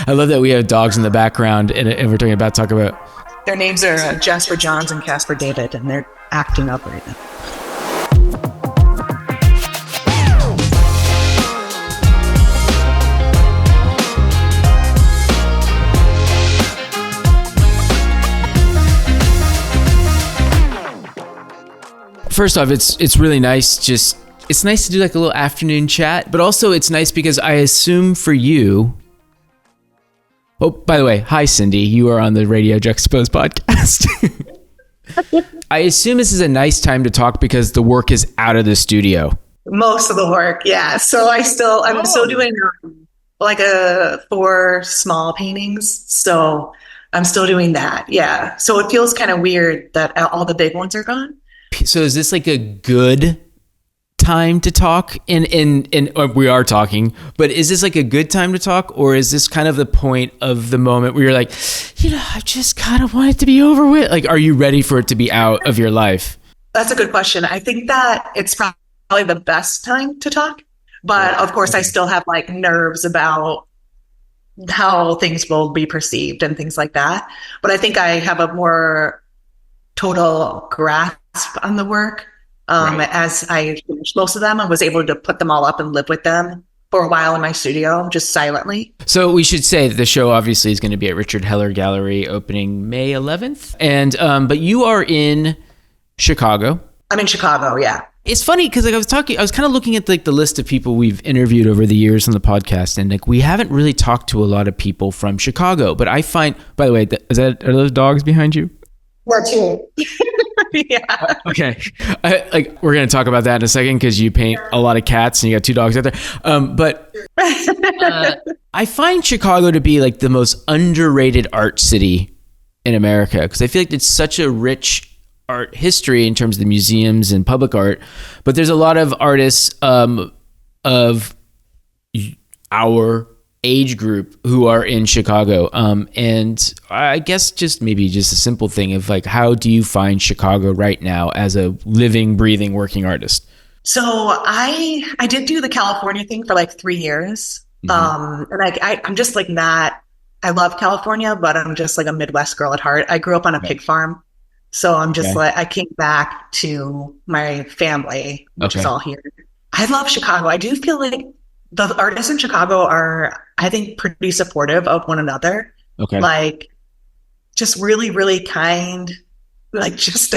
I love that we have dogs in the background and we're talk about. Their names are Jasper Johns and Casper David, and they're acting up right now. First off, it's really nice. It's nice to do like a little afternoon chat, but also it's nice because I assume for you. Oh, by the way, hi Cindy, you are on the Radio Juxtapoz podcast. I assume this is a nice time to talk because the work is out of the studio. Most of the work, yeah. So I'm still doing like 4 small paintings. So I'm still doing that, yeah. So it feels kind of weird that all the big ones are gone. So is this like a good time to talk? Or we are talking, but is this like a good time to talk, or is this kind of the point of the moment where you're like, I just kind of want it to be over with? Like, are you ready for it to be out of your life? That's a good question. I think that it's probably the best time to talk, but of course I still have like nerves about how things will be perceived and things like that. But I think I have a more total grasp on the work. As I finished most of them, I was able to put them all up and live with them for a while in my studio, just silently. So we should say that the show obviously is going to be at Richard Heller Gallery opening May 11th. And but you are in Chicago. I'm in Chicago, yeah. It's funny because like I was kind of looking at like the list of people we've interviewed over the years on the podcast, and like we haven't really talked to a lot of people from Chicago. But I find, by the way, are those dogs behind you? We're two. Yeah. Okay. We're going to talk about that in a second because you paint a lot of cats and you got 2 dogs out there. But I find Chicago to be like the most underrated art city in America because I feel like it's such a rich art history in terms of the museums and public art. But there's a lot of artists of our age group who are in Chicago. And I guess maybe a simple thing of like, how do you find Chicago right now as a living, breathing, working artist? So I did do the California thing for like 3 years. Mm-hmm. And I'm just like not, I love California, but I'm just like a Midwest girl at heart. I grew up on a pig farm. So I'm just like, I came back to my family, which is all here. I love Chicago. I do feel like the artists in Chicago are, I think, pretty supportive of one another. Okay. Like, just really, really kind, like just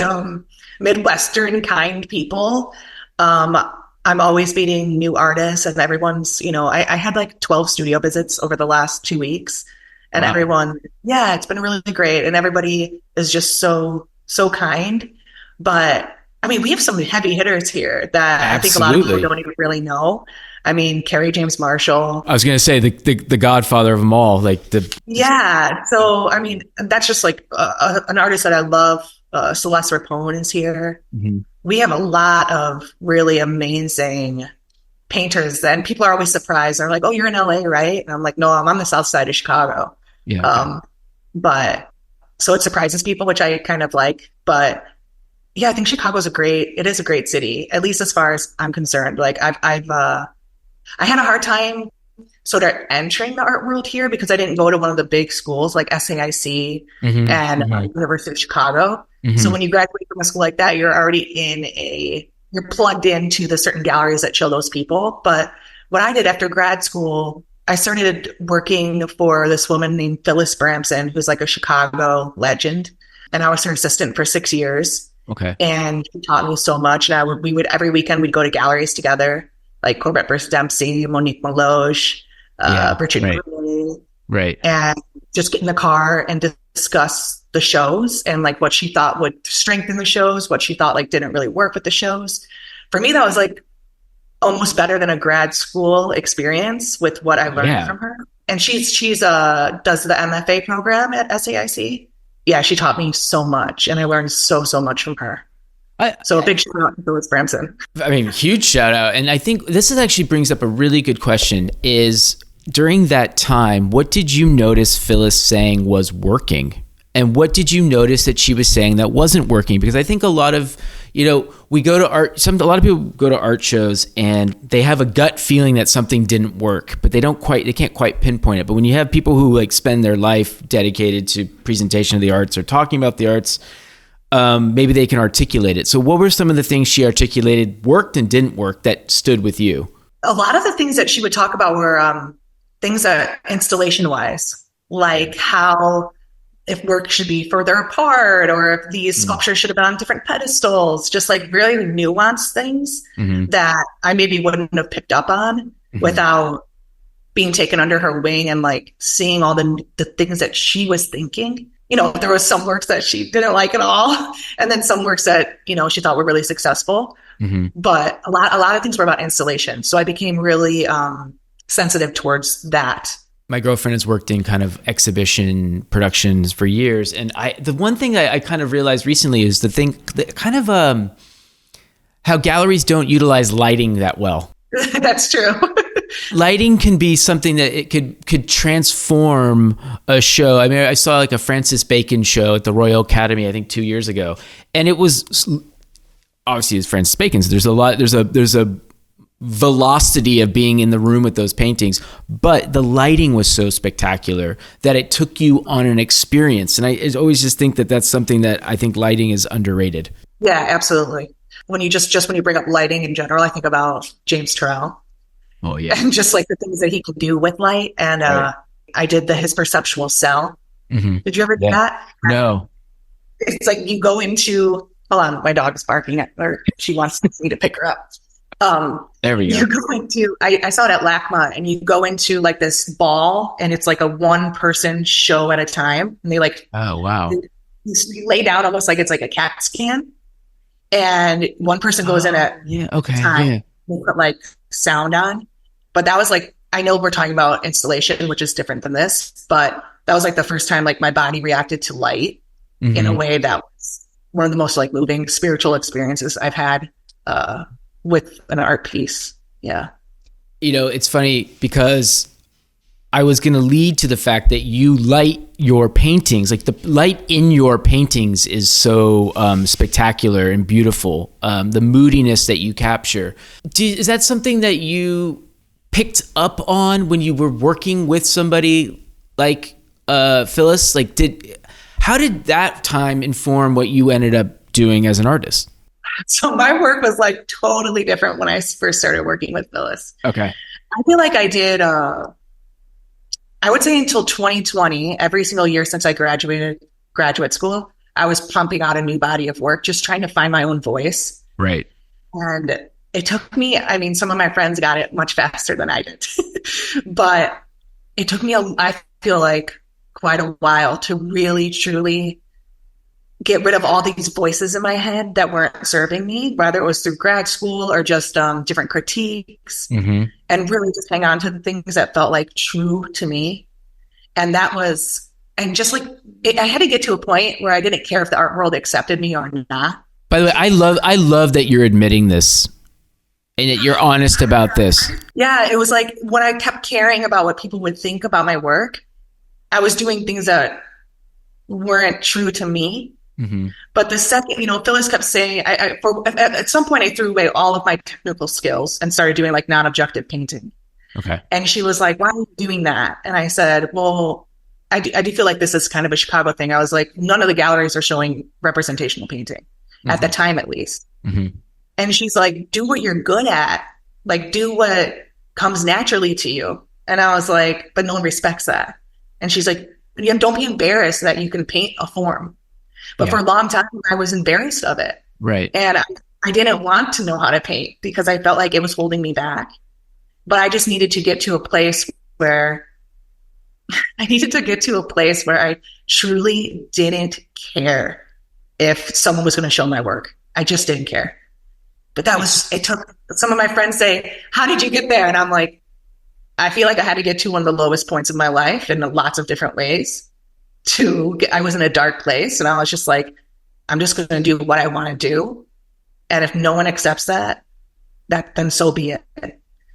Midwestern kind people. I'm always meeting new artists, and everyone's, I had like 12 studio visits over the last 2 weeks, and everyone, it's been really great. And everybody is just so kind. But I mean, we have some heavy hitters here that I think a lot of people don't even really know. I mean, Kerry James Marshall. I was going to say the godfather of them all. So, I mean, that's just like an artist that I love. Celeste Rapone is here. Mm-hmm. We have a lot of really amazing painters, and people are always surprised. They're like, "Oh, you're in LA, right?" And I'm like, "No, I'm on the south side of Chicago." Yeah. But so it surprises people, which I kind of like. But yeah, I think Chicago's it is a great city, at least as far as I'm concerned. Like I had a hard time sort of entering the art world here because I didn't go to one of the big schools like SAIC and University of Chicago. Mm-hmm. So when you graduate from a school like that, you're already you're plugged into the certain galleries that show those people. But what I did after grad school, I started working for this woman named Phyllis Bramson, who's like a Chicago legend. And I was her assistant for 6 years. Okay. And she taught me so much. And we would every weekend we'd go to galleries together, like Corbett Burst Dempsey, Monique Meloge, Richard Gray, right? And just get in the car and discuss the shows and like what she thought would strengthen the shows, what she thought like didn't really work with the shows. For me, that was like almost better than a grad school experience with what I learned from her. And she's does the MFA program at SAIC. Yeah, she taught me so much, and I learned so much from her. So a big shout out to Phyllis Bramson. I mean, huge shout out. And I think this actually brings up a really good question is during that time, what did you notice Phyllis saying was working And what did you notice that she was saying that wasn't working? Because I think a lot of, we go to a lot of people go to art shows and they have a gut feeling that something didn't work, but they can't quite pinpoint it. But when you have people who like spend their life dedicated to presentation of the arts or talking about the arts, maybe they can articulate it. So what were some of the things she articulated worked and didn't work that stood with you? A lot of the things that she would talk about were things that installation wise, like how if work should be further apart or if these sculptures should have been on different pedestals, just like really nuanced things that I maybe wouldn't have picked up on without being taken under her wing and like seeing all the things that she was thinking. There was some works that she didn't like at all. And then some works that, she thought were really successful. But a lot of things were about installation. So I became really sensitive towards that. My girlfriend has worked in kind of exhibition productions for years. And the one thing I kind of realized recently is how galleries don't utilize lighting that well. That's true. Lighting can be something that it could transform a show. I mean, I saw like a Francis Bacon show at the Royal Academy, I think 2 years ago. And it was obviously it's Francis Bacon. So there's a velocity of being in the room with those paintings, but the lighting was so spectacular that it took you on an experience. And I always just think that that's something that I think lighting is underrated. Yeah, absolutely. When you when you bring up lighting in general, I think about James Turrell. Oh yeah. And just like the things that he could do with light. And right. I did his perceptual cell. Did you ever do that? No. It's like you go into, hold on, my dog is barking at her. She wants me to pick her up. There we go. You go into, I saw it at LACMA, and you go into like this ball, and it's like a one person show at a time. And they like, oh wow, you lay down almost like it's like a CAT scan, and one person goes in at time. Yeah. They put like sound on, but that was like, I know we're talking about installation, which is different than this, but that was like the first time like my body reacted to light in a way that was one of the most like moving spiritual experiences I've had with an art piece. Yeah. It's funny because I was going to lead to the fact that you light your paintings, like the light in your paintings is so spectacular and beautiful. The moodiness that you capture. Is that something that you picked up on when you were working with somebody like Phyllis? Like how did that time inform what you ended up doing as an artist? So my work was like totally different when I first started working with Phyllis. Okay. I feel like I did, I would say until 2020, every single year since I graduated graduate school, I was pumping out a new body of work, just trying to find my own voice. Right. And it took me, I mean, some of my friends got it much faster than I did, but it took me, I feel like, quite a while to really, truly get rid of all these voices in my head that weren't serving me, whether it was through grad school or just different critiques, and really just hang on to the things that felt like true to me. And that was, and just like, I had to get to a point where I didn't care if the art world accepted me or not. By the way, I love that you're admitting this and that you're honest about this. Yeah, it was like when I kept caring about what people would think about my work, I was doing things that weren't true to me. But the second, Phyllis kept saying, at some point I threw away all of my technical skills and started doing like non-objective painting. Okay. And she was like, why are you doing that? And I said, well, I do feel like this is kind of a Chicago thing. I was like, none of the galleries are showing representational painting at the time, at least. And she's like, do what you're good at. Like, do what comes naturally to you. And I was like, but no one respects that. And she's like, don't be embarrassed that you can paint a form. But for a long time, I was embarrassed of it. Right. And I didn't want to know how to paint because I felt like it was holding me back. But I just needed to get to a place where I truly didn't care if someone was going to show my work. I just didn't care. But it took, some of my friends say, how did you get there? And I'm like, I feel like I had to get to one of the lowest points of my life in lots of different ways. I was in a dark place, and I was just like, I'm just going to do what I want to do. And if no one accepts that, then so be it.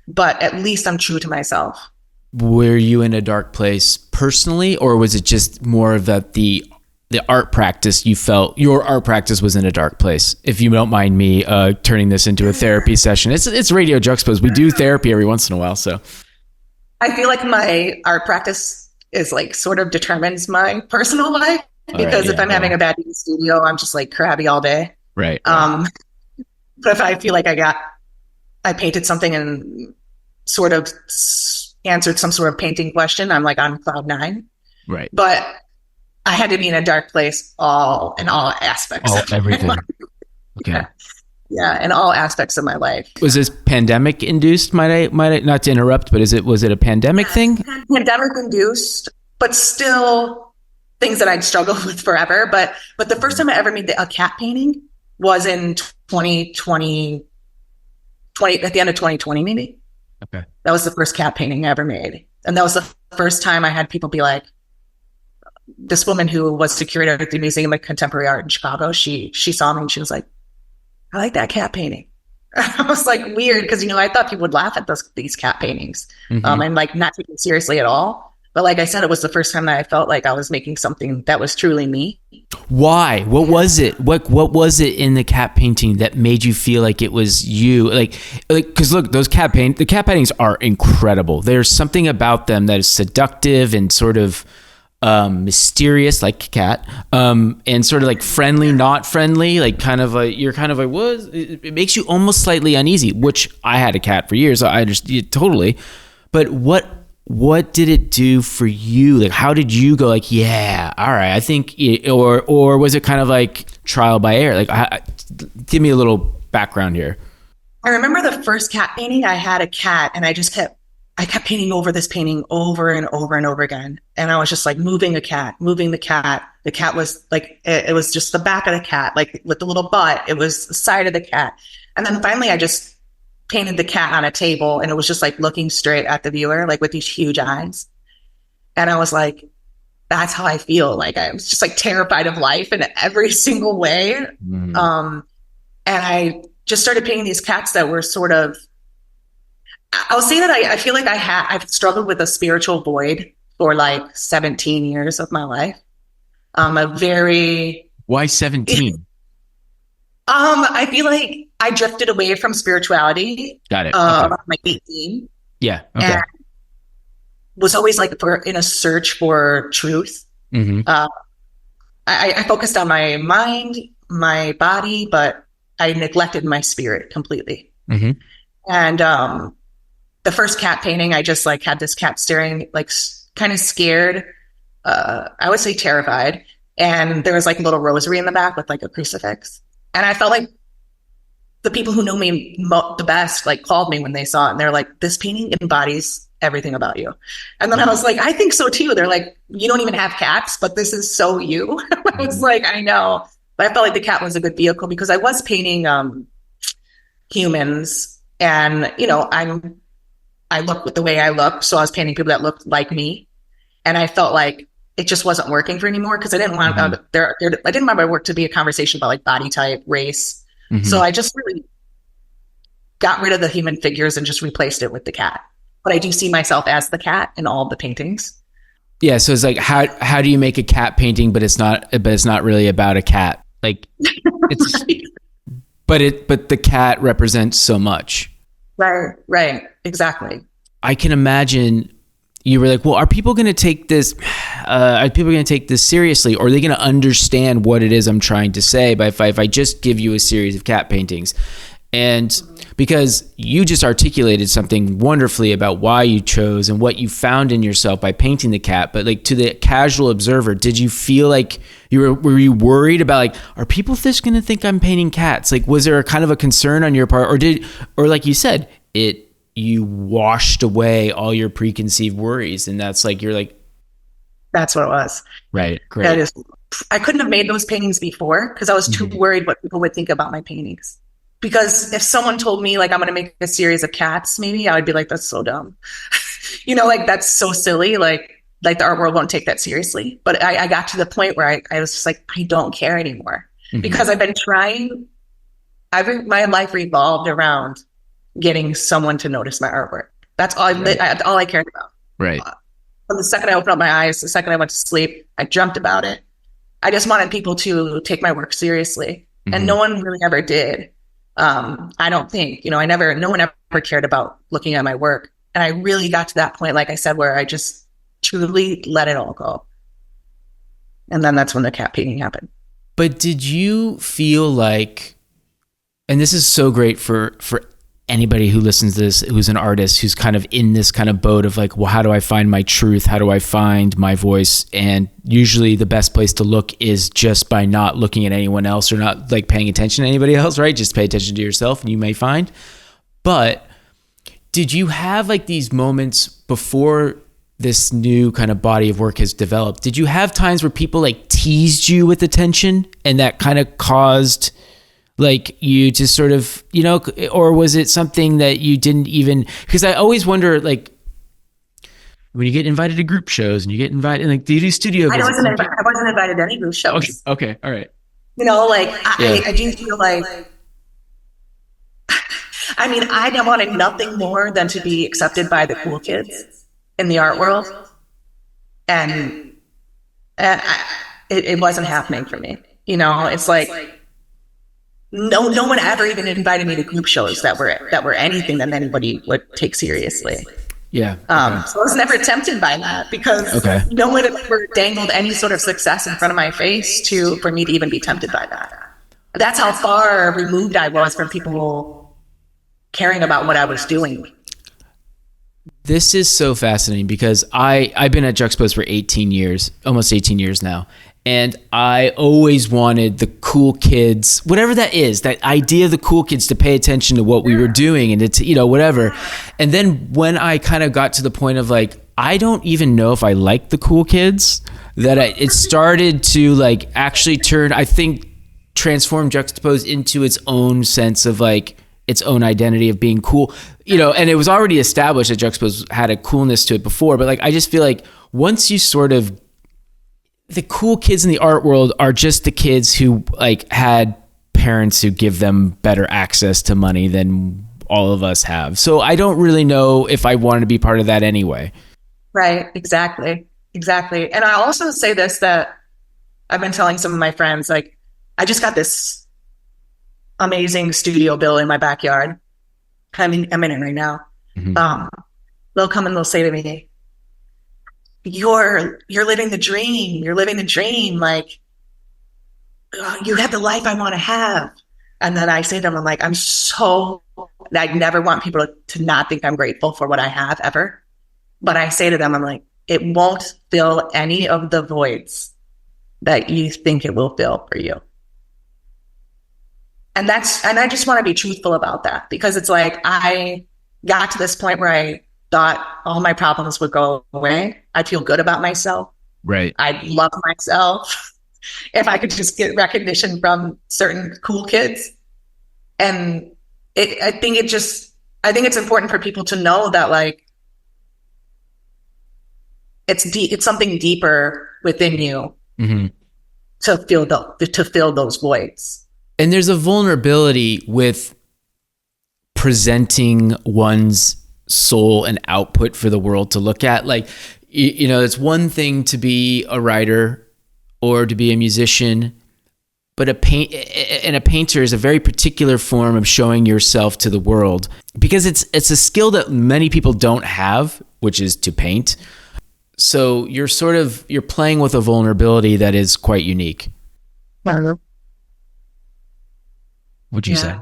But at least I'm true to myself. Were you in a dark place personally, or was it just more of that the the art practice, you felt your art practice was in a dark place. If you don't mind me turning this into a therapy session, it's Radio Juxtapoz. We do therapy every once in a while, so I feel like my art practice is like sort of determines my personal life, because if I'm having a bad day in the studio, I'm just like crabby all day. Right. But if I feel like I painted something and sort of answered some sort of painting question, I'm like on cloud nine. Right. But I had to be in a dark place in all aspects. Everything. Okay. Yeah, in all aspects of my life. Was this pandemic induced? Might I not to interrupt, but was it a pandemic thing? Pandemic induced, but still things that I'd struggled with forever. But the first time I ever made a cat painting was in 2020, at the end of 2020, maybe. Okay. That was the first cat painting I ever made. And that was the first time I had people be like, this woman who was the curator at the Museum of Contemporary Art in Chicago, she saw me and she was like, I like that cat painting. I was like, weird, because, I thought people would laugh at these cat paintings and like not take it seriously at all. But like I said, it was the first time that I felt like I was making something that was truly me. Why? What was it? What was it in the cat painting that made you feel like it was you? Like, because look, the cat paintings are incredible. There's something about them that is seductive and sort of mysterious, like cat, and sort of like friendly, not friendly, like kind of like you're kind of like, what? It makes you almost slightly uneasy, which I had a cat for years. So I understand totally. But what did it do for you? Like, how did you go like, yeah, all right, I think, or was it kind of like trial by error? Like, give me a little background here. I remember the first cat painting, I had a cat and I kept painting over this painting over and over and over again. And I was just like moving the cat. The cat was like, it was just the back of the cat, like with the little butt. It was the side of the cat. And then finally I just painted the cat on a table and it was just like looking straight at the viewer, like with these huge eyes. And I was like, that's how I feel. Like I was just like terrified of life in every single way. Mm-hmm. And I just started painting these cats that were sort of, I'll say that I feel like I've struggled with a spiritual void for like 17 years of my life. Why 17? I feel like I drifted away from spirituality. Got it. Okay. Like 18. Yeah. Okay. And was always like in a search for truth. Mm-hmm. I focused on my mind, my body, but I neglected my spirit completely. Mm-hmm. And the first cat painting, I just like had this cat staring, like kind of scared. I would say terrified. And there was like a little rosary in the back with like a crucifix. And I felt like the people who know me the best, like called me when they saw it. And they're like, this painting embodies everything about you. And then I was like, I think so too. They're like, you don't even have cats, but this is so you. I was like, I know. But I felt like the cat was a good vehicle because I was painting humans. And, I looked the way I looked. So I was painting people that looked like me. And I felt like it just wasn't working for anymore because I didn't want I didn't want my work to be a conversation about like body type, race. Mm-hmm. So I just really got rid of the human figures and just replaced it with the cat. But I do see myself as the cat in all the paintings. Yeah. So it's like, how do you make a cat painting, but it's not really about a cat. Like it's, but the cat represents so much. Right. Exactly. I can imagine you were like, well, are people going to take this? Are people going to take this seriously, or are they going to understand what it is I'm trying to say? But if I just give you a series of cat paintings, and because you just articulated something wonderfully about why you chose and what you found in yourself by painting the cat, but like to the casual observer, did you feel like were you worried about like, are people just going to think I'm painting cats? Like, was there a kind of a concern on your part, or like you said, you washed away all your preconceived worries, and that's like, you're like, that's what it was. Right. Great. I couldn't have made those paintings before because I was too worried what people would think about my paintings. Because if someone told me like I'm going to make a series of cats, maybe I would be like, that's so dumb. Like that's so silly. Like the art world won't take that seriously. But I got to the point where I was just like, I don't care anymore because I've been trying. My life revolved around getting someone to notice my artwork. That's all all I cared about. Right. From the second I opened up my eyes, the second I went to sleep, I dreamt about it. I just wanted people to take my work seriously. And no one really ever did. I don't think, no one ever cared about looking at my work. And I really got to that point, like I said, where I just truly let it all go. And then that's when the cat painting happened. But did you feel like, and this is so great for anybody who listens to this, who's an artist, who's kind of in this kind of boat of like, well, how do I find my truth? How do I find my voice? And usually the best place to look is just by not looking at anyone else or not like paying attention to anybody else, right? Just pay attention to yourself and you may find. But did you have like these moments before this new kind of body of work has developed? Did you have times where people like teased you with attention and that kind of caused like you to sort of, or was it something that you didn't even, because I always wonder, like when you get invited to group shows and you get invited, like do you do studio visits? I wasn't invited to any group shows. Okay. All right. I do feel like, I wanted nothing more than to be accepted by the cool kids in the art world. And it wasn't happening for me. It's like, no one ever even invited me to group shows that were anything that anybody would take seriously. Yeah. So I was never tempted by that because no one ever dangled any sort of success in front of my face for me to even be tempted by that. That's how far removed I was from people caring about what I was doing. This is so fascinating because I've been at Juxtapoz for 18 years, almost 18 years now. And I always wanted the cool kids, whatever that is, that idea of the cool kids to pay attention to what we were doing and it's, whatever. And then when I kind of got to the point of like, I don't even know if I like the cool kids, that it started to like actually transform Juxtapoz into its own sense of like its own identity of being cool, and it was already established that Juxtapoz had a coolness to it before. But like, I just feel like once you sort of, the cool kids in the art world are just the kids who like had parents who give them better access to money than all of us have. So I don't really know if I wanted to be part of that anyway. Right. Exactly. And I also say this, that I've been telling some of my friends, like, I just got this amazing studio bill in my backyard. I'm in it right now. Mm-hmm. They'll come and they'll say to me, you're living the dream. You're living the dream. Like, you have the life I want to have. And then I say to them, I'm like, I never want people to not think I'm grateful for what I have ever. But I say to them, I'm like, it won't fill any of the voids that you think it will fill for you. And I just want to be truthful about that, because it's like, I got to this point where I thought all my problems would go away. I'd feel good about myself. Right. I'd love myself if I could just get recognition from certain cool kids. And I think it's important for people to know that, like, it's something deeper within you to fill those voids. And there's a vulnerability with presenting one's soul and output for the world to look at. Like, it's one thing to be a writer or to be a musician, but a painter is a very particular form of showing yourself to the world, because it's a skill that many people don't have, which is to paint. So you're playing with a vulnerability that is quite unique. What'd you say?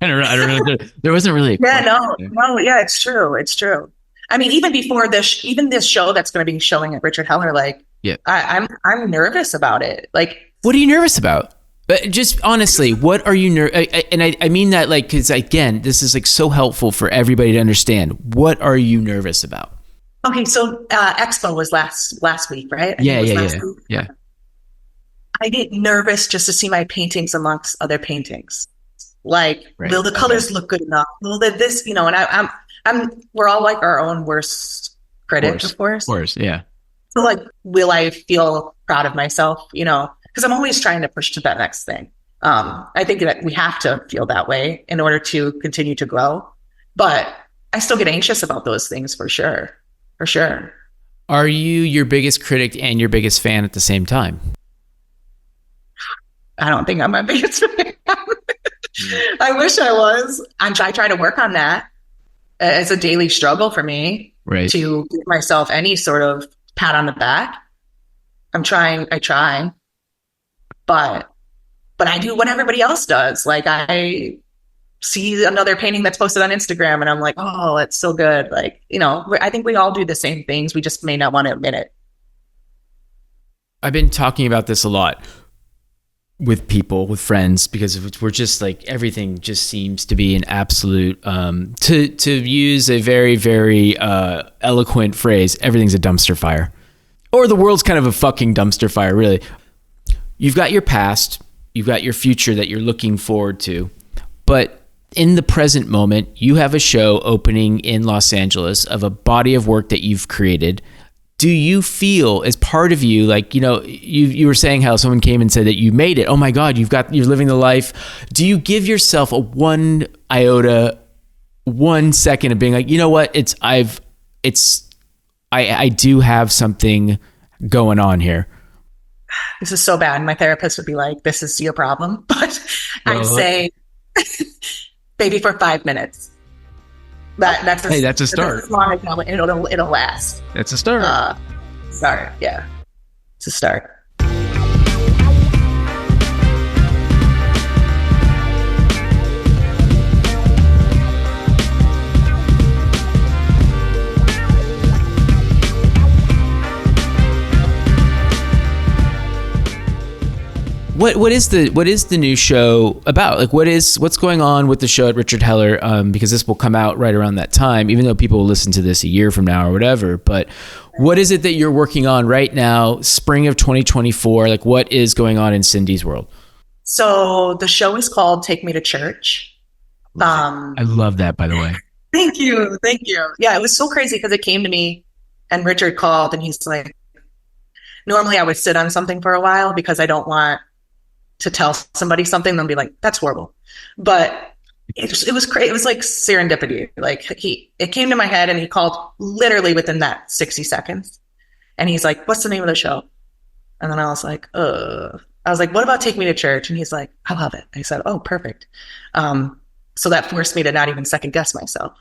I don't know. There wasn't really. It's true. It's true. I mean, even before this show that's going to be showing at Richard Heller, like, I'm nervous about it. Like, what are you nervous about? Just honestly, what are you and I mean that, like, because again, this is like so helpful for everybody to understand. What are you nervous about? Okay, so Expo was last week, right? Yeah. I get nervous just to see my paintings amongst other paintings. Like, will the colors look good enough? Will this, and we're all like our own worst critic, of course. Of course, yeah. So, like, will I feel proud of myself? Because I'm always trying to push to that next thing. I think that we have to feel that way in order to continue to grow. But I still get anxious about those things for sure. For sure. Are you your biggest critic and your biggest fan at the same time? I don't think I'm my biggest fan. I wish I was. I try to work on that. It's a daily struggle for me to give myself any sort of pat on the back. I try, but I do what everybody else does. Like, I see another painting that's posted on Instagram and I'm like, oh, it's so good. Like, I think we all do the same things. We just may not want to admit it. I've been talking about this a lot with people, with friends, because we're just like, everything just seems to be an absolute, to use a very, very eloquent phrase, everything's a dumpster fire. Or the world's kind of a fucking dumpster fire, really. You've got your past, you've got your future that you're looking forward to, but in the present moment, you have a show opening in Los Angeles of a body of work that you've created. Do you feel, as part of you, like, you were saying how someone came and said that you made it. Oh my God, you're living the life. Do you give yourself a 1 second of being like, you know what? I do have something going on here. This is so bad. My therapist would be like, this is your problem. But I'd say maybe for 5 minutes. That's a start. As long as it'll last. That's a start. Yeah. It's a start. What is the new show about? Like, what's going on with the show at Richard Heller? Because this will come out right around that time, even though people will listen to this a year from now or whatever. But what is it that you're working on right now, spring of 2024? Like, what is going on in Cindy's world? So the show is called Take Me to Church. I love that, by the way. Thank you. Yeah, it was so crazy because it came to me and Richard called and he's like, normally I would sit on something for a while because I don't want to tell somebody something, they'll be like, that's horrible. But it was crazy. It was like serendipity. Like, it came to my head and he called literally within that 60 seconds. And he's like, what's the name of the show? And then I was like, what about Take Me to Church? And he's like, I love it. I said, oh, perfect. So that forced me to not even second guess myself.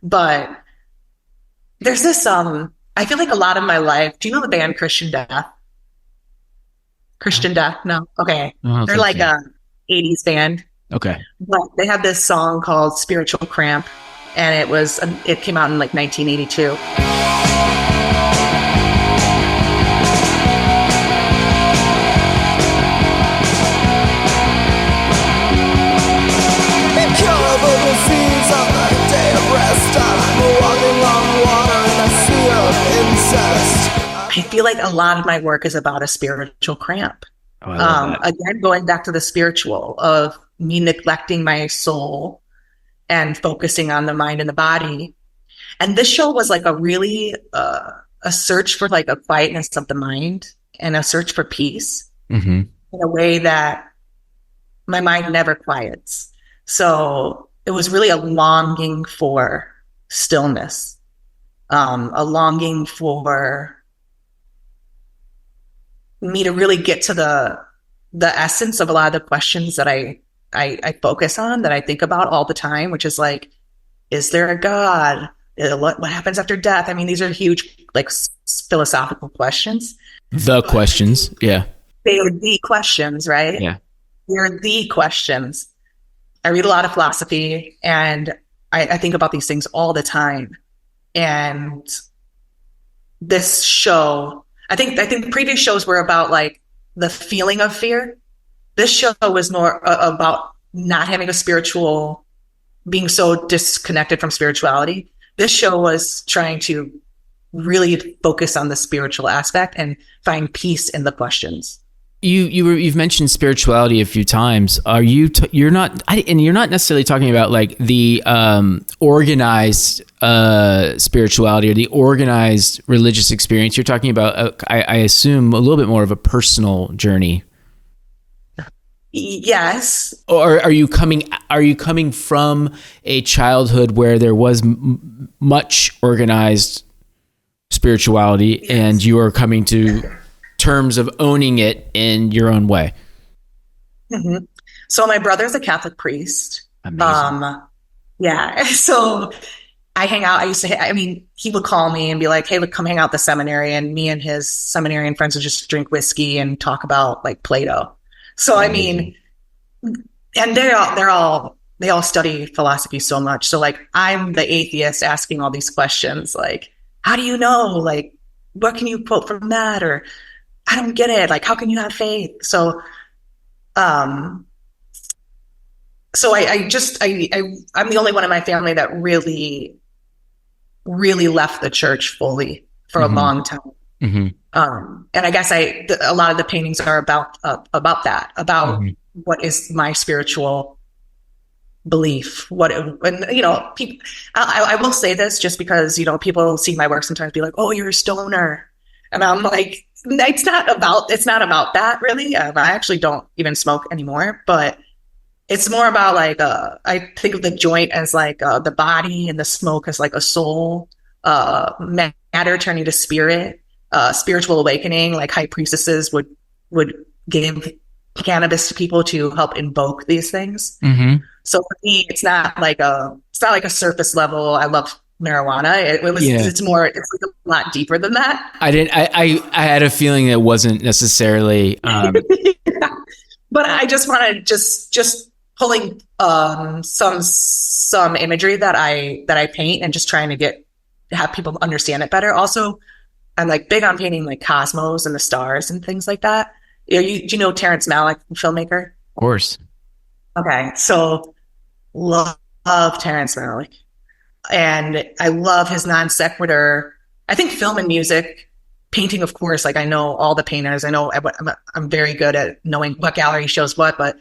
But there's this, I feel like a lot of my life, do you know the band Christian Death? Christian Death? No? Okay. They're like a 80s band. Okay. But they have this song called Spiritual Cramp, and it came out in like 1982. I feel like a lot of my work is about a spiritual cramp. Again, going back to the spiritual of me neglecting my soul and focusing on the mind and the body. And this show was like a really a search for like a quietness of the mind and a search for peace in a way that my mind never quiets. So it was really a longing for stillness, a longing for me to really get to the essence of a lot of the questions that I focus on, that I think about all the time, which is like, is there a God? What happens after death? I mean, these are huge, like, philosophical questions. Questions, yeah. They are the questions, right? Yeah. They're the questions. I read a lot of philosophy, and I think about these things all the time. And this show, I think previous shows were about like the feeling of fear. This show was more about not having being so disconnected from spirituality. This show was trying to really focus on the spiritual aspect and find peace in the questions. You've mentioned spirituality a few times. You're not necessarily talking about like the organized spirituality or the organized religious experience. You're talking about, I assume, a little bit more of a personal journey. Yes. Or are you coming from a childhood where there was much organized spirituality, and you are coming to terms of owning it in your own way? Mhm. So my brother's a Catholic priest. Amazing. Yeah. So I hang out. I mean, he would call me and be like, "Hey, look, come hang out at the seminary." And me and his seminarian friends would just drink whiskey and talk about like Plato. So, I Amazing. mean, and they all study philosophy so much. So like, I'm the atheist asking all these questions, like, how do you know? Like, what can you quote from that? Or I don't get it. Like, how can you have faith? Um, I'm the only one in my family that really left the church fully for a Hmm. long time. Hmm. And I guess a lot of the paintings are about that, about Hmm. what is my spiritual belief. And people, I will say this just because, people see my work sometimes be like, oh, you're a stoner. And I'm like, it's not about that really. I actually don't even smoke anymore, but it's more about like, I think of the joint as like, the body and the smoke as like a soul, matter turning to spirit, spiritual awakening. Like high priestesses would give cannabis to people to help invoke these things. Hmm. So for me, it's not like a surface level. I love marijuana. Yeah. It's like a lot deeper than that. I didn't. I had a feeling that wasn't necessarily. But I just want to just pulling some imagery that I paint and just trying to have people understand it better. Also, I'm like big on painting like cosmos and the stars and things like that. Do you know Terrence Malick, filmmaker? Of course. Okay, so love Terrence Malick, and I love his non sequitur. I think film and music, painting, of course. Like I know all the painters. I know I'm very good at knowing what gallery shows what, but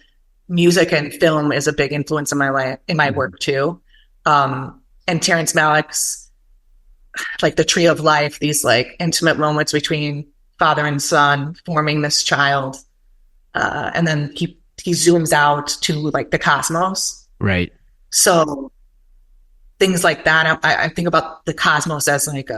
music and film is a big influence in my life, in my Mhm. work too. And Terrence Malick's like the tree of life, these like intimate moments between father and son forming this child, and then he zooms out to like the cosmos. Right. So things like that. I think about the cosmos as like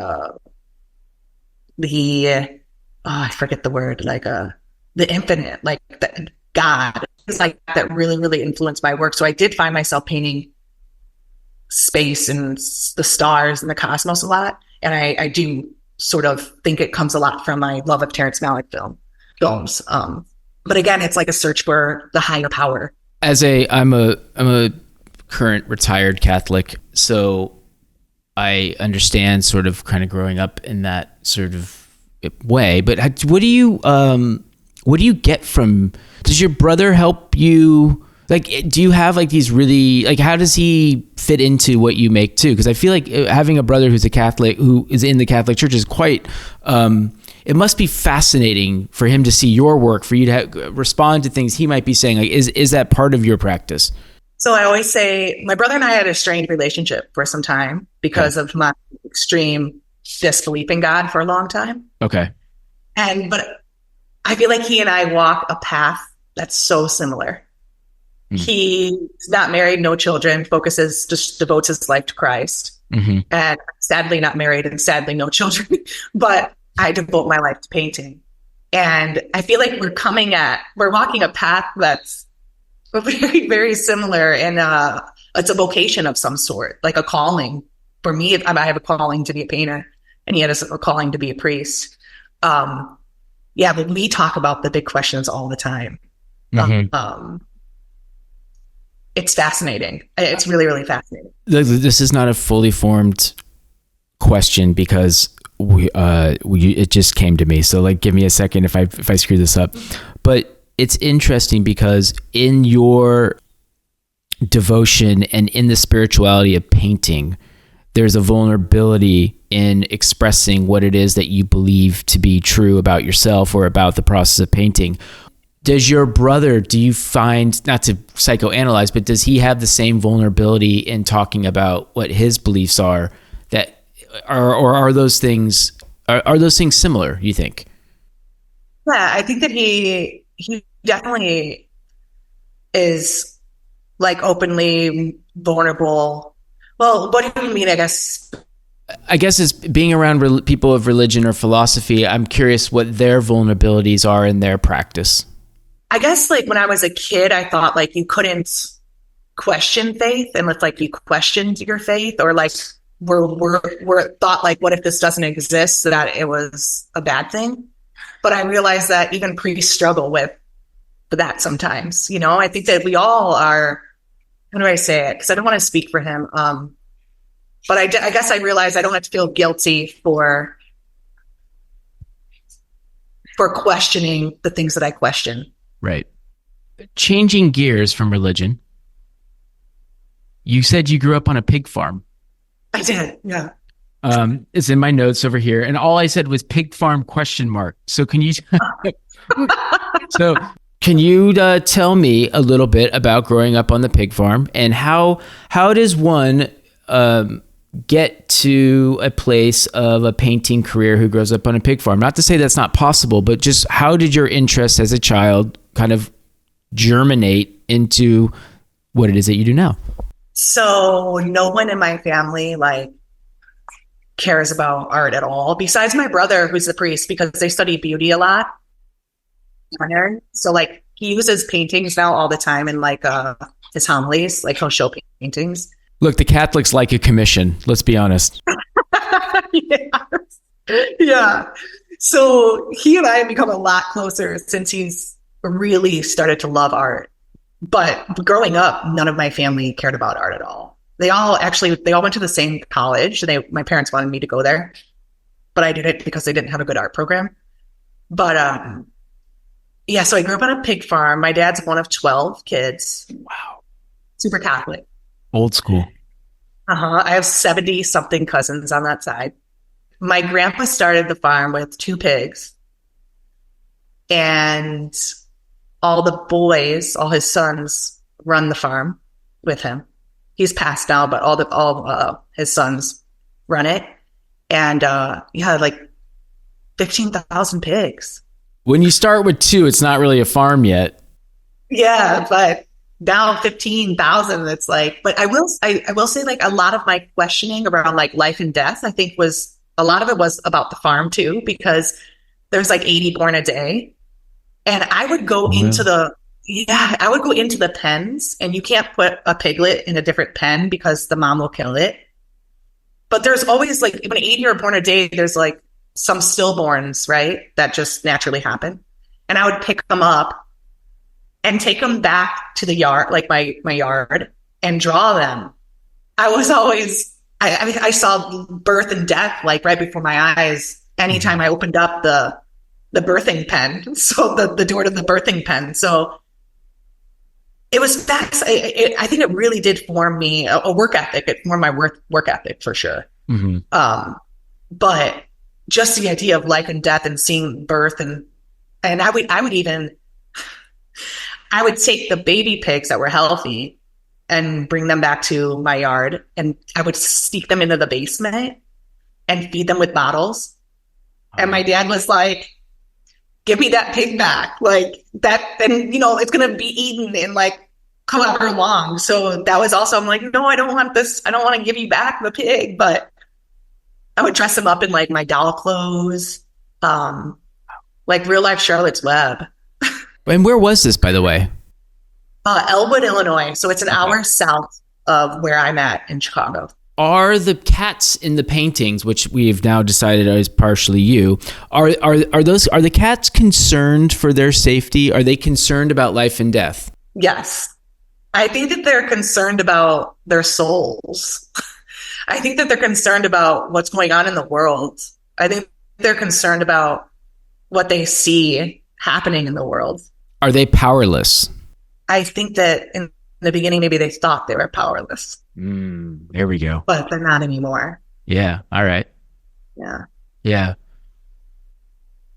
the I forget the word, like the infinite, like the God. It's like that really influenced my work. So I did find myself painting space and the stars and the cosmos a lot. And I do sort of think it comes a lot from my love of Terrence Malick films. But again, it's like a search for the higher power. I'm a current retired Catholic, so I understand sort of kind of growing up in that sort of way. But what do you get from? Does your brother help you? Like, do you have like these really like? How does he fit into what you make too? Because I feel like having a brother who's a Catholic who is in the Catholic Church is quite. It must be fascinating for him to see your work, for you to respond to things he might be saying. Like, is that part of your practice? So I always say my brother and I had a strained relationship for some time Okay. because of my extreme disbelief in God for a long time. Okay. But I feel like he and I walk a path that's so similar. Mm. He's not married, no children, just devotes his life to Christ. Mm-hmm. And sadly not married and sadly no children, but I devote my life to painting. And I feel like we're walking a path that's very similar, and it's a vocation of some sort, like a calling. For me, I have a calling to be a painter, and he has a calling to be a priest. Yeah, but we talk about the big questions all the time. Mm-hmm. It's fascinating. It's really fascinating. This is not a fully formed question because it just came to me. So like, give me a second if I screw this up. But it's interesting because in your devotion and in the spirituality of painting, there's a vulnerability in expressing what it is that you believe to be true about yourself or about the process of painting. Does your brother, do you find, not to psychoanalyze, but does he have the same vulnerability in talking about what his beliefs are, that or are those things similar, you think? Yeah, I think that he definitely is like openly vulnerable. Well, what do you mean? I guess it's being around people of religion or philosophy. I'm curious what their vulnerabilities are in their practice. I guess like when I was a kid, I thought like you couldn't question faith, and it's like you questioned your faith, or like we're thought like, what if this doesn't exist, so that it was a bad thing. But I realized that even priests struggle with that sometimes. I think that we all are. How do I say it? Because I don't want to speak for him. But I guess I realized I don't have to feel guilty for questioning the things that I question. Right. Changing gears from religion. You said you grew up on a pig farm. I did, yeah. It's in my notes over here, and all I said was pig farm ? So can you tell me a little bit about growing up on the pig farm, and how does one get to a place of a painting career who grows up on a pig farm? Not to say that's not possible, but just how did your interest as a child kind of germinate into what it is that you do now? So no one in my family like cares about art at all, besides my brother, who's a priest, because they study beauty a lot. So like he uses paintings now all the time in like his homilies, like he'll show paintings. Look, the Catholics like a commission. Let's be honest. Yeah. So he and I have become a lot closer since he's really started to love art. But growing up, none of my family cared about art at all. They all went to the same college. My parents wanted me to go there, but I did it because they didn't have a good art program. But yeah, so I grew up on a pig farm. My dad's one of 12 kids. Wow. Super Catholic. Old school. I have 70 something cousins on that side. My grandpa started the farm with 2 pigs, and all the boys, all his sons, run the farm with him. He's passed now, but all his sons run it. And like 15,000 pigs. When you start with 2, it's not really a farm yet. Yeah, but now 15,000, it's like, but I will say like a lot of my questioning around like life and death, I think a lot of it was about the farm too, because there's like 80 born a day. And I would go into the pens, and you can't put a piglet in a different pen because the mom will kill it. But there's always like, when 80 are born a day, there's like some stillborns, right? That just naturally happen. And I would pick them up and take them back to the yard, like my yard, and draw them. I saw birth and death like right before my eyes anytime I opened up the birthing pen. So the door to the birthing pen. So it was I think it really did form me a work ethic. It formed my work ethic for sure. Mm-hmm. But just the idea of life and death and seeing birth and I would take the baby pigs that were healthy and bring them back to my yard, and I would sneak them into the basement and feed them with bottles. And my dad was like, give me that pig back. Like that, and it's going to be eaten in like however long. So that was also, I'm like, no, I don't want this. I don't want to give you back the pig, but I would dress him up in like my doll clothes, like real life Charlotte's Web. And where was this, by the way? Elwood, Illinois. So it's an hour south of where I'm at in Chicago. Are the cats in the paintings, which we've now decided is partially you, are the cats concerned for their safety? Are they concerned about life and death? Yes. I think that they're concerned about their souls. I think that they're concerned about what's going on in the world. I think they're concerned about what they see happening in the world. Are they powerless? I think that in the beginning, maybe they thought they were powerless. There we go. But they're not anymore. Yeah. All right. Yeah. Yeah.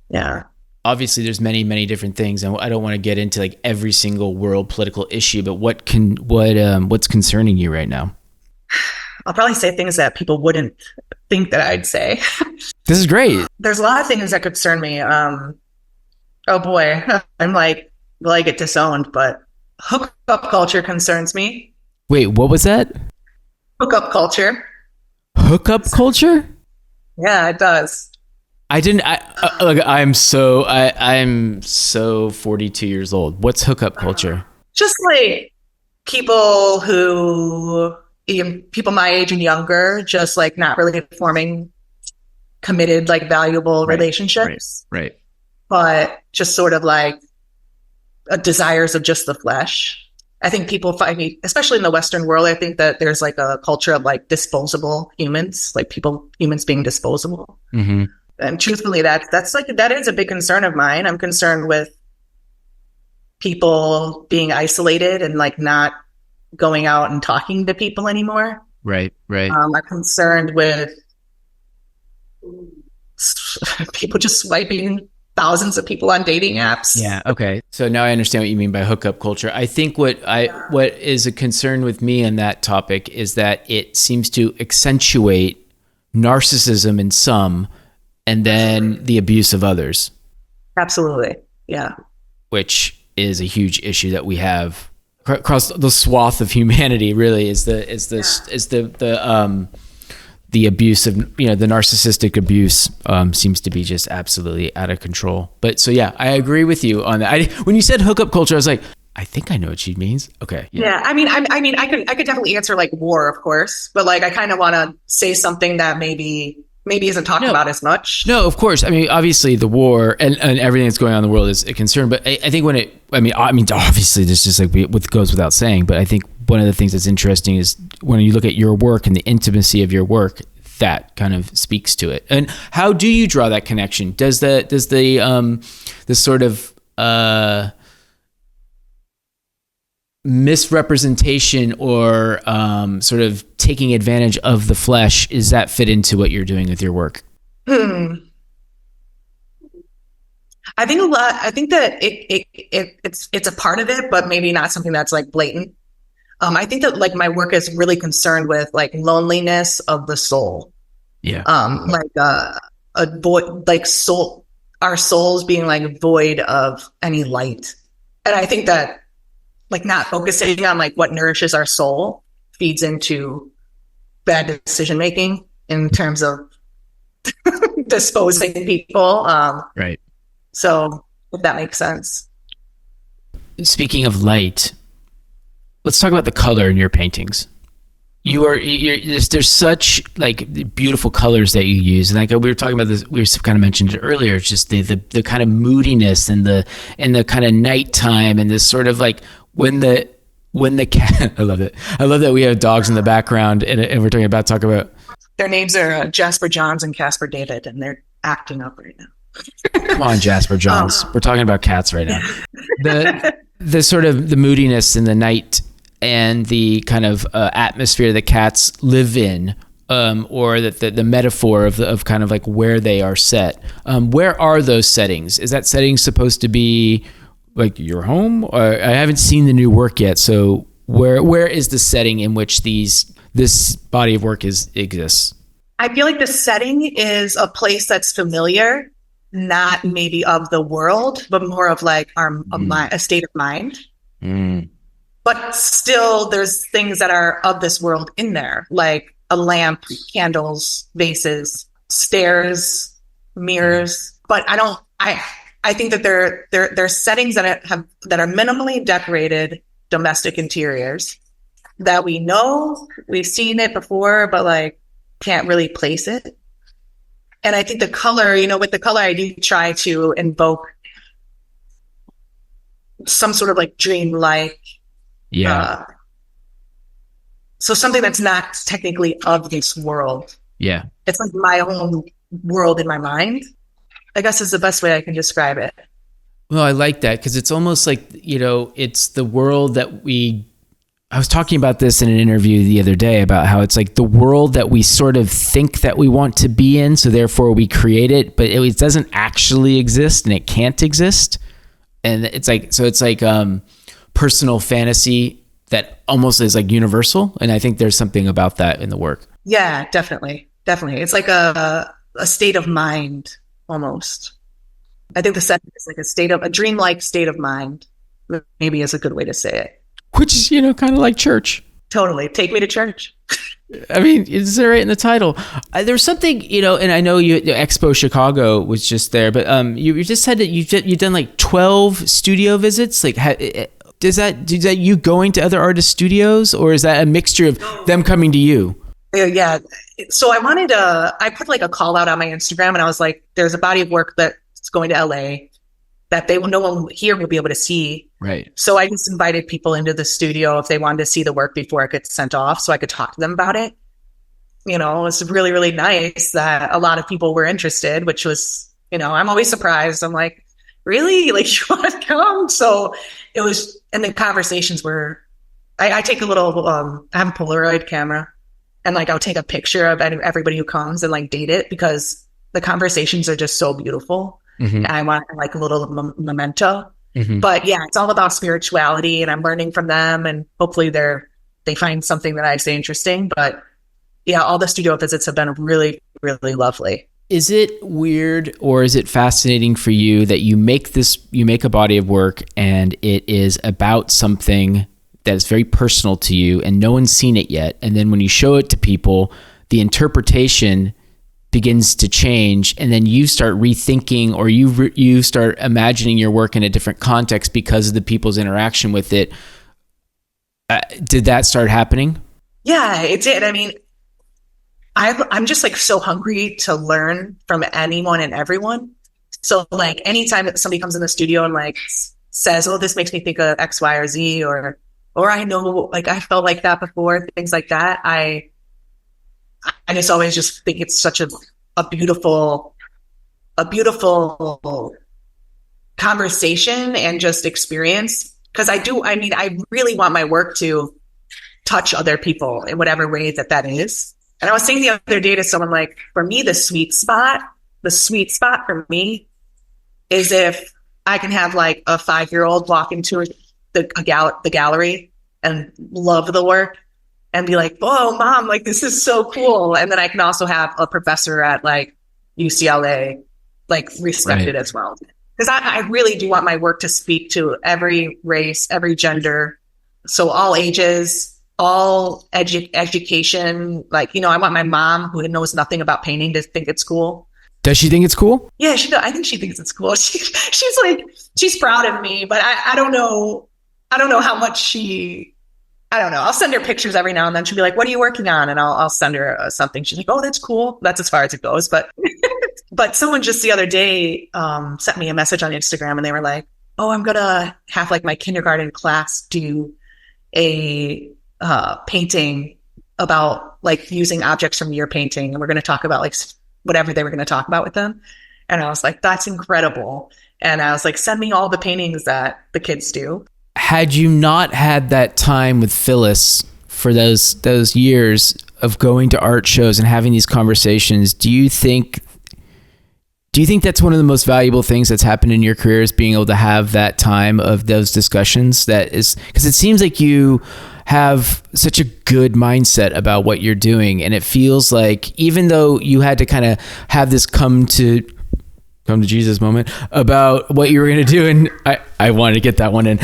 Yeah. Obviously, there's many, many different things, and I don't want to get into like every single world political issue. But what's concerning you right now? I'll probably say things that people wouldn't think that I'd say. This is great. There's a lot of things that concern me. Oh boy, I'm like, will I get disowned? But hookup culture concerns me. Wait, what was that? Hookup culture. Hookup culture? Yeah, it does. I didn't. Look, I'm so 42 years old. What's hookup culture? Just like people who, even people my age and younger, just like not really forming committed, like valuable relationships, Right. but just sort of like desires of just the flesh. I think people find me, especially in the Western world, I think that there's like a culture of like disposable humans, like humans being disposable. Mm-hmm. And truthfully, that is a big concern of mine. I'm concerned with people being isolated and like not going out and talking to people anymore. Right. I'm concerned with people just swiping thousands of people on dating apps. Yeah. Okay. So now I understand what you mean by hookup culture. I think what is a concern with me on that topic is that it seems to accentuate narcissism in some, and then the abuse of others. Absolutely. Yeah. Which is a huge issue that we have across the swath of humanity. Really, is the abuse of, the narcissistic abuse seems to be just absolutely out of control. But so yeah, I agree with you on that. When you said hookup culture, I was like, I think I know what she means. Okay. Yeah. I mean, I could definitely answer like war, of course, but like I kind of want to say something that maybe isn't talked about as much. No, of course. I mean, obviously the war and everything that's going on in the world is a concern, but I think obviously this just like what goes without saying, but I think one of the things that's interesting is when you look at your work and the intimacy of your work, that kind of speaks to it. And how do you draw that connection? Does the sort of misrepresentation or sort of taking advantage of the flesh, is that fit into what you're doing with your work? I think a lot. I think that it's a part of it, but maybe not something that's like blatant. I think that like my work is really concerned with like loneliness of the soul. Yeah. Like a void, like soul, our souls being like void of any light. And I think that like not focusing on like what nourishes our soul feeds into bad decision making in terms of disposing people. Right. So if that makes sense. Speaking of light, let's talk about the color in your paintings. There's such like beautiful colors that you use, and like we were talking about this, we kind of mentioned it earlier. It's just the kind of moodiness and the kind of nighttime and this sort of like when the cat. I love it. I love that we have dogs in the background, and we're talking about their names are Jasper Johns and Casper David, and they're acting up right now. Come on, Jasper Johns. We're talking about cats right now. The sort of the moodiness in the night and the kind of atmosphere that cats live in, or that the metaphor of kind of like where they are set. Where are those settings? Is that setting supposed to be like your home? Or I haven't seen the new work yet, so where is the setting in which this body of work exists? I feel like the setting is a place that's familiar, not maybe of the world, but more of like a state of mind. Mm. But still, there's things that are of this world in there, like a lamp, candles, vases, stairs, mirrors. But I think that they're settings that are minimally decorated domestic interiors that we know, we've seen it before, but like can't really place it. And I think the color, with the color, I do try to invoke some sort of like dreamlike. Yeah. So something that's not technically of this world. Yeah. It's like my own world in my mind, I guess is the best way I can describe it. Well, I like that because it's almost like, it's the world that I was talking about this in an interview the other day about how it's like the world that we sort of think that we want to be in. So therefore we create it, but it doesn't actually exist and it can't exist. And it's like personal fantasy that almost is like universal. And I think there's something about that in the work. Yeah, definitely. Definitely. It's like a state of mind almost. I think the setting is like a dreamlike state of mind, maybe is a good way to say it. Which is, kind of like church. Totally. Take me to church. I mean, it's right in the title. There's something, and I know Expo Chicago was just there, but you just said that you've done like 12 studio visits. Like, does that you going to other artist studios, or is that a mixture of them coming to you? Yeah. So I put like a call out on my Instagram, and I was like, there's a body of work that's going to LA that no one here will be able to see. Right. So I just invited people into the studio if they wanted to see the work before it gets sent off, so I could talk to them about it. It's really, really nice that a lot of people were interested, which was, I'm always surprised. I'm like, really? Like, you want to come? So it was, and the conversations were, I take a little, I have a Polaroid camera, and like, I'll take a picture of everybody who comes and like date it, because the conversations are just so beautiful. Mm-hmm. And I want like a little memento. Mm-hmm. But yeah, it's all about spirituality, and I'm learning from them, and hopefully they find something that I say interesting. But yeah, all the studio visits have been really, really lovely. Is it weird, or is it fascinating for you that you make a body of work and it is about something that is very personal to you and no one's seen it yet, and then when you show it to people, the interpretation begins to change, and then you start rethinking, or you start imagining your work in a different context because of the people's interaction with it? Did that start happening? Yeah, it did. I mean, I'm just like so hungry to learn from anyone and everyone. So like anytime that somebody comes in the studio and like says, "Oh, this makes me think of X, Y, or Z," or I know, like, I felt like that before, things like that, I just always just think it's such a beautiful conversation and just experience. Because I really want my work to touch other people in whatever way that is. And I was saying the other day to someone, like, for me, the sweet spot for me is if I can have like a 5-year-old walk into the gallery and love the work and be like, "Oh, Mom, like, this is so cool." And then I can also have a professor at like UCLA, like, respect it as well. Because I really do want my work to speak to every race, every gender. So all ages, all education. Like, I want my mom, who knows nothing about painting, to think it's cool. Does she think it's cool? Yeah, I think she thinks it's cool. She's proud of me, but I don't know how much I don't know. I'll send her pictures every now and then. She'll be like, "What are you working on?" And I'll send her something. She's like, "Oh, that's cool." That's as far as it goes. But someone just the other day sent me a message on Instagram, and they were like, "Oh, I'm going to have like my kindergarten class do a painting about like using objects from your painting. And we're going to talk about like whatever they were going to talk about with them." And I was like, "That's incredible." And I was like, "Send me all the paintings that the kids do." Had you not had that time with Phyllis for those years of going to art shows and having these conversations, do you think that's one of the most valuable things that's happened in your career, is being able to have that time of those discussions? That is, because it seems like you have such a good mindset about what you're doing, and it feels like even though you had to kind of have this come to Jesus moment about what you were going to do, and I wanted to get that one in.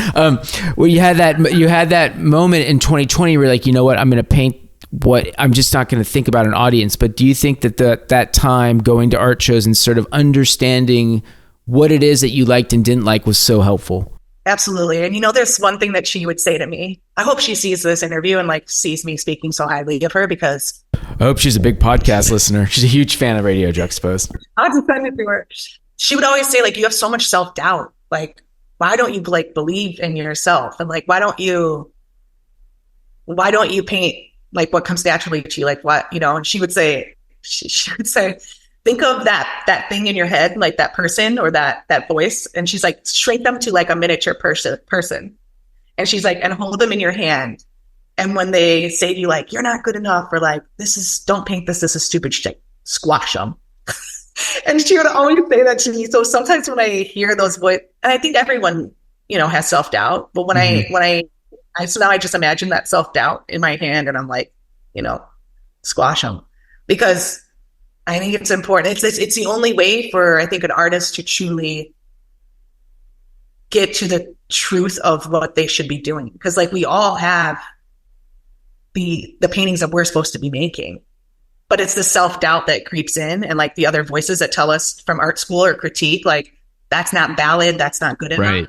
Well, you had that moment in 2020 where, like, you know what, I'm going to paint what I'm just not going to think about an audience. But do you think that time going to art shows and sort of understanding what it is that you liked and didn't like was so helpful? Absolutely. And there's one thing that she would say to me. I hope she sees this interview and like sees me speaking so highly of her, because I hope she's a big podcast listener. She's a huge fan of Radio Juxtapoz. I'll just send it to her. She would always say, like, "You have so much self-doubt. Like, why don't you like believe in yourself? And like, why don't you paint like what comes naturally to you? Like, what?" And she would say, "Think of that thing in your head, like that person or that voice." And she's like, "Shrink them to like a miniature person." And she's like, "And hold them in your hand. And when they say to you, like, 'You're not good enough,' or like, don't paint this is stupid shit, squash them." And she would always say that to me. So sometimes when I hear those voices, and I think everyone, has self-doubt, but when so now I just imagine that self-doubt in my hand, and I'm like, squash them, because I think it's important. It's the only way for, I think, an artist to truly get to the truth of what they should be doing. Because like we all have the paintings that we're supposed to be making. But it's the self-doubt that creeps in, and like the other voices that tell us from art school or critique, like, that's not valid, that's not good enough. Right.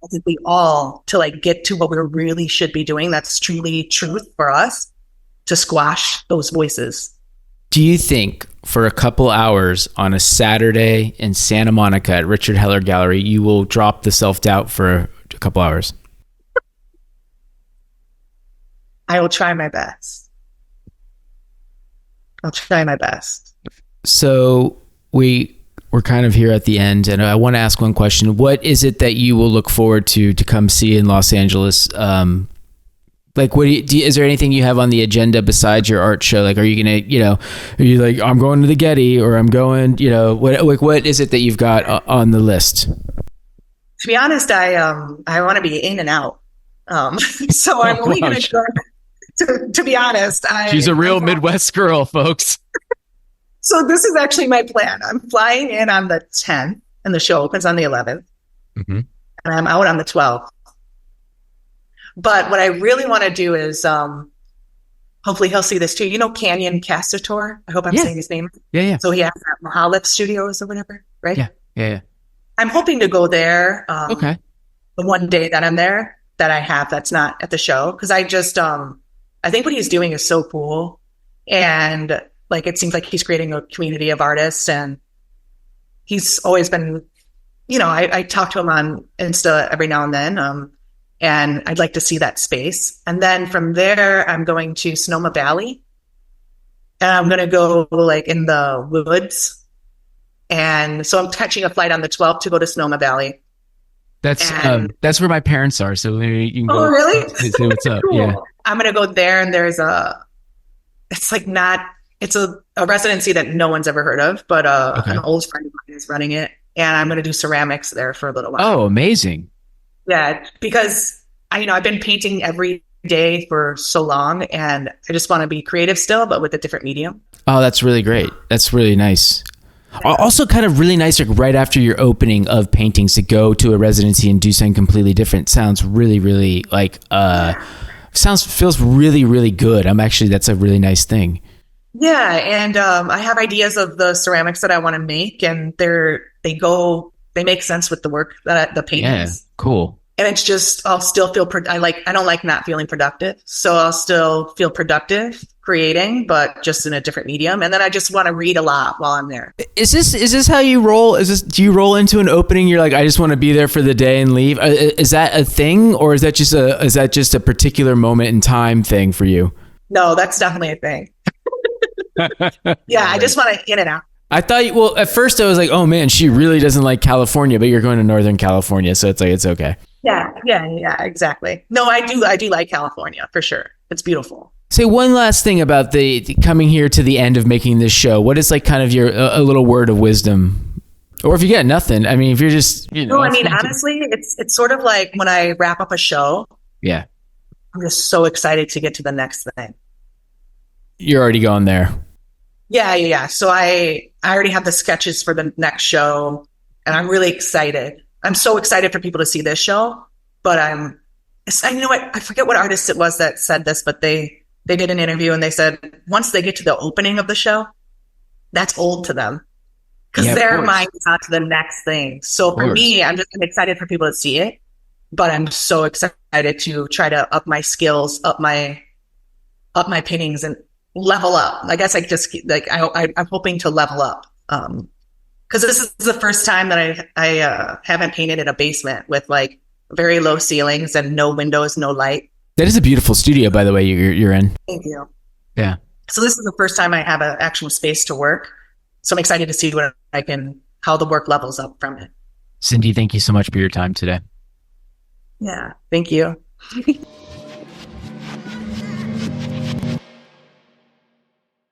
I think we all, to like get to what we really should be doing, that's truly truth for us, to squash those voices. Do you think for a couple hours on a Saturday in Santa Monica at Richard Heller Gallery, you will drop the self-doubt for a couple hours? I will try my best. I'll try my best. So we're kind of here at the end, and I want to ask one question. What is it that you will look forward to come see in Los Angeles? Like, what is there anything you have on the agenda besides your art show? Like, are you going to, are you like, I'm going to the Getty, or I'm going, what is it that you've got on the list? To be honest, I want to be in and out. So I'm only going to go, to be honest. She's a real Midwest girl, folks. So this is actually my plan. I'm flying in on the 10th, and the show opens on the 11th. Mm-hmm. And I'm out on the 12th. But what I really want to do is, hopefully he'll see this too. You know, Canyon Castator? I hope I'm saying his name. Yeah. So he has that Mahalith Studios or whatever, right? Yeah. I'm hoping to go there. Okay. The one day that I'm there, that I have, that's not at the show. Because I just, I think what he's doing is so cool. And like, it seems like he's creating a community of artists, and he's always been, I talk to him on Insta every now and then. And I'd like to see that space. And then from there, I'm going to Sonoma Valley, and I'm going to go like in the woods. And so I'm catching a flight on the 12th to go to Sonoma Valley. That's where my parents are. So maybe you can go. Oh, really? See what's up. Cool. Yeah. I'm going to go there, and it's a residency that no one's ever heard of, but an old friend of mine is running it. And I'm going to do ceramics there for a little while. Oh, amazing. Yeah, because I've been painting every day for so long, and I just want to be creative still, but with a different medium. Oh, that's really great. That's really nice. Yeah. Also kind of really nice, like right after your opening of paintings, to go to a residency and do something completely different sounds really, really like, feels really, really good. That's a really nice thing. Yeah. And I have ideas of the ceramics that I want to make, and they make sense with the work, the paintings. Yeah, cool. And it's just, I'll still feel, I don't like not feeling productive. So I'll still feel productive creating, but just in a different medium. And then I just want to read a lot while I'm there. Is this how you roll? Do you roll into an opening? You're like, I just want to be there for the day and leave. Is that a thing, or is that just a particular moment in time thing for you? No, that's definitely a thing. Yeah. I just want to in and out. I thought, at first I was like, oh man, she really doesn't like California, but you're going to Northern California. So it's like, it's okay. Yeah, exactly. No, I do like California for sure. It's beautiful. Say one last thing about the coming here to the end of making this show. What is like kind of your, a little word of wisdom? Or if you get nothing, I mean, if you're just, No, I mean, honestly, it's sort of like when I wrap up a show. Yeah. I'm just so excited to get to the next thing. You're already going there. Yeah. So I already have the sketches for the next show, and I'm really excited. I'm so excited for people to see this show, but you know what? I forget what artist it was that said this, but they did an interview, and they said once they get to the opening of the show, that's old to them, because their mind is on to the next thing. So for me, I'm excited for people to see it, but I'm so excited to try to up my skills, up my paintings, and level up. I guess I'm hoping to level up. Because this is the first time that I haven't painted in a basement with like very low ceilings and no windows, no light. That is a beautiful studio, by the way, you're in. Thank you. Yeah. So this is the first time I have an actual space to work. So I'm excited to see how the work levels up from it. Cindy, thank you so much for your time today. Yeah. Thank you.